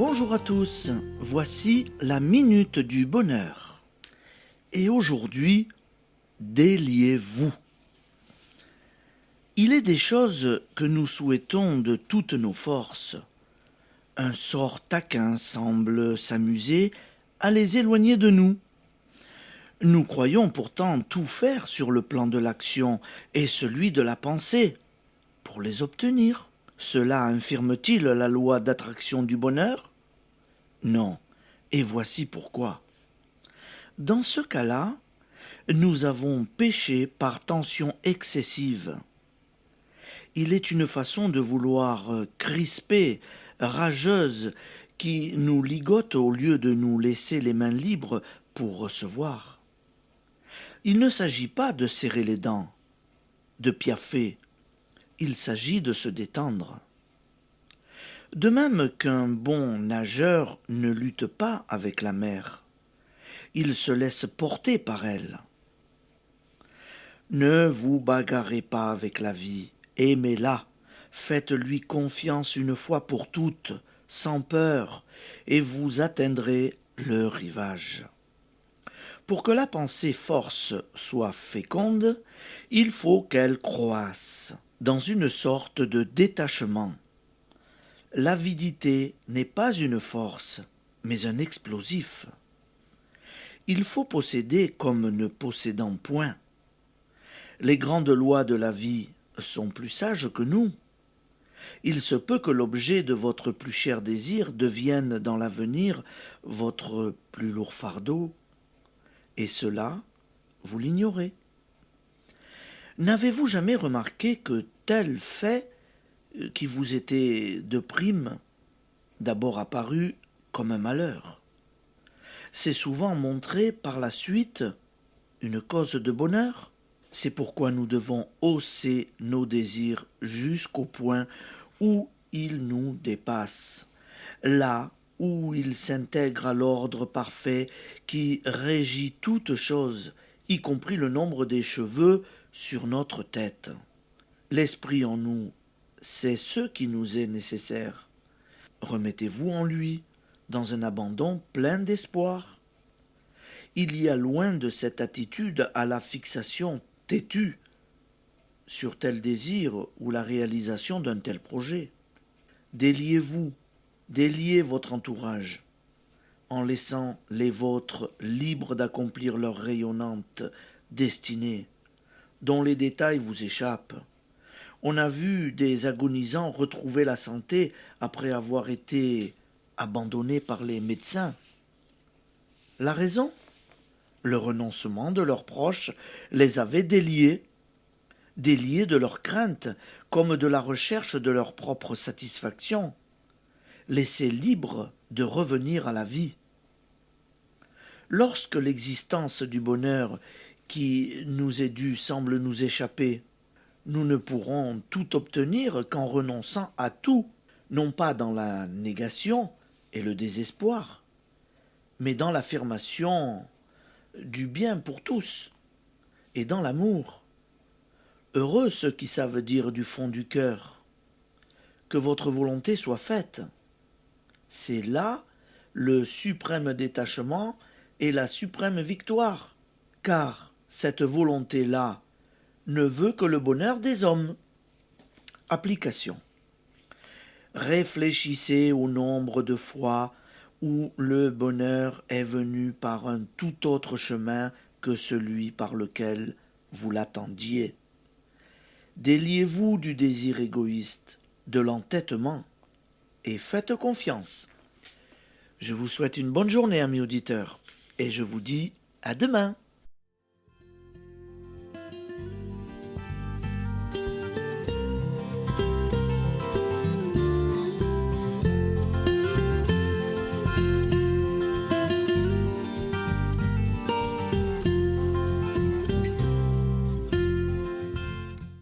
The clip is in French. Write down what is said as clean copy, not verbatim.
Bonjour à tous, voici la minute du bonheur. Et aujourd'hui, déliez-vous. Il est des choses que nous souhaitons de toutes nos forces. Un sort taquin semble s'amuser à les éloigner de nous. Nous croyons pourtant tout faire sur le plan de l'action et celui de la pensée pour les obtenir. Cela infirme-t-il la loi d'attraction du bonheur ? Non, et voici pourquoi. Dans ce cas-là, nous avons péché par tension excessive. Il est une façon de vouloir crispée, rageuse, qui nous ligote au lieu de nous laisser les mains libres pour recevoir. Il ne s'agit pas de serrer les dents, de piaffer, il s'agit de se détendre. De même qu'un bon nageur ne lutte pas avec la mer, il se laisse porter par elle. Ne vous bagarrez pas avec la vie, aimez-la, faites-lui confiance une fois pour toutes, sans peur, et vous atteindrez le rivage. Pour que la pensée force soit féconde, il faut qu'elle croisse dans une sorte de détachement. L'avidité n'est pas une force, mais un explosif. Il faut posséder comme ne possédant point. Les grandes lois de la vie sont plus sages que nous. Il se peut que l'objet de votre plus cher désir devienne dans l'avenir votre plus lourd fardeau, et cela, vous l'ignorez. N'avez-vous jamais remarqué que tel fait qui vous était de prime, d'abord apparu comme un malheur, s'est souvent montré par la suite une cause de bonheur? C'est pourquoi nous devons hausser nos désirs jusqu'au point où ils nous dépassent, là où ils s'intègrent à l'ordre parfait qui régit toute chose, y compris le nombre des cheveux sur notre tête. L'esprit en nous, c'est ce qui nous est nécessaire. Remettez-vous en lui, dans un abandon plein d'espoir. Il y a loin de cette attitude à la fixation têtue sur tel désir ou la réalisation d'un tel projet. Déliez-vous, déliez votre entourage, en laissant les vôtres libres d'accomplir leur rayonnante destinée, dont les détails vous échappent. On a vu des agonisants retrouver la santé après avoir été abandonnés par les médecins. La raison ? Le renoncement de leurs proches les avait déliés de leurs craintes comme de la recherche de leur propre satisfaction, laissés libres de revenir à la vie. Lorsque l'existence du bonheur qui nous est due semble nous échapper, nous ne pourrons tout obtenir qu'en renonçant à tout, non pas dans la négation et le désespoir, mais dans l'affirmation du bien pour tous et dans l'amour. Heureux ceux qui savent dire du fond du cœur que votre volonté soit faite. C'est là le suprême détachement et la suprême victoire, car cette volonté-là ne veut que le bonheur des hommes. Application. Réfléchissez au nombre de fois où le bonheur est venu par un tout autre chemin que celui par lequel vous l'attendiez. Déliez-vous du désir égoïste, de l'entêtement, et faites confiance. Je vous souhaite une bonne journée, amis auditeurs, et je vous dis à demain.